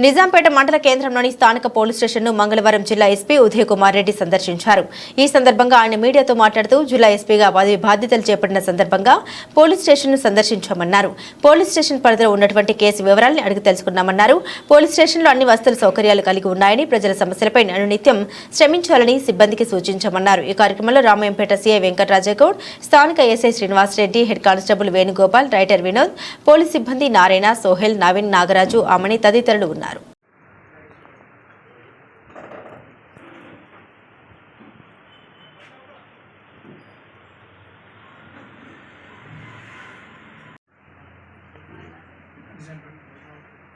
నిజాంపేట మండల కేంద్రంలోని స్థానిక పోలీస్ స్టేషన్ను మంగళవారం జిల్లా ఎస్పీ ఉదయ్ కుమార్ రెడ్డి సందర్శించారు. ఈ సందర్భంగా ఆయన మీడియాతో మాట్లాడుతూ జిల్లా ఎస్పీగా బాధ్యతలు చేపట్టిన సందర్భంగా పోలీస్ స్టేషన్ను సందర్శించామన్నారు. పోలీస్ స్టేషన్ పరిధిలో ఉన్నటువంటి కేసు వివరాలను అడిగి తెలుసుకున్నామన్నారు. పోలీస్ స్టేషన్లో అన్ని వసతులు సౌకర్యాలు కలిగి ఉన్నాయని, ప్రజల సమస్యలపై నిత్యం శ్రమించాలని సిబ్బందికి సూచించామన్నారు. ఈ కార్యక్రమంలో రామాయంపేట సీఐ వెంకటరాజగౌడ్, స్థానిక SI Srinivasa Reddy, head constable Venugopal, writer Vinod, police సిబ్బంది నారాయణ, సోహెల్, నవీన్, నాగరాజు, అమణి తదితరులు ఉన్నారు.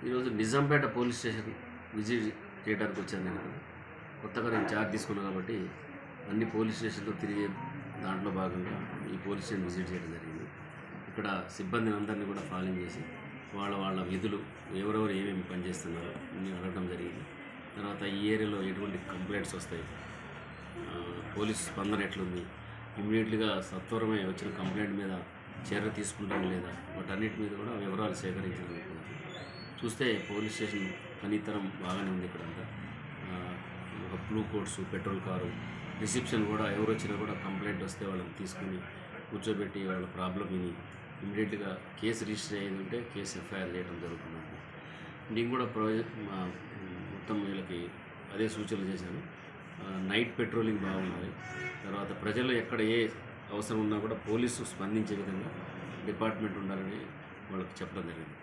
ఈరోజు నిజాంపేట పోలీస్ స్టేషన్ విజిట్ చేయడానికి వచ్చాను. నేను కొత్తగా నేను ఛార్జ్ తీసుకున్నాను కాబట్టి అన్ని పోలీస్ స్టేషన్లో తిరిగే దాంట్లో భాగంగా ఈ పోలీస్ స్టేషన్ విజిట్ చేయడం జరిగింది. ఇక్కడ సిబ్బందిని అందరినీ కూడా ఫాలోయింగ్ చేసి వాళ్ళ విధులు ఎవరెవరు ఏమేమి పనిచేస్తున్నారో అన్నీ అడగడం జరిగింది. తర్వాత ఈ ఏరియాలో ఎటువంటి కంప్లైంట్స్ వస్తాయి, పోలీస్ స్పందన ఎట్లుంది, ఇమ్మీడియట్గా సత్వరమే వచ్చిన కంప్లైంట్ మీద చర్య తీసుకుంటాం లేదా, వాటన్నిటి మీద కూడా వివరాలు సేకరించడం. చూస్తే పోలీస్ స్టేషన్ పనితరం బాగానే ఉంది. ఇక్కడంతా ఒక blue coats, petrol car, reception కూడా ఎవరు వచ్చినా కూడా కంప్లైంట్ వస్తే వాళ్ళని తీసుకుని కూర్చోబెట్టి వాళ్ళ ప్రాబ్లం విని ఇమ్మీడియట్గా కేసు రిజిస్టర్ అయ్యేది ఉంటే కేసు ఎఫ్ఐఆర్ చేయడం జరుగుతుంది. నేను కూడా మొత్తం వీళ్ళకి అదే సూచనలు చేశాను. నైట్ పెట్రోలింగ్ బాగుండాలి. తర్వాత ప్రజలు ఎక్కడ ఏ అవసరం ఉన్నా కూడా పోలీసు స్పందించే విధంగా డిపార్ట్మెంట్ ఉండాలని వాళ్ళకి చెప్పడం జరిగింది.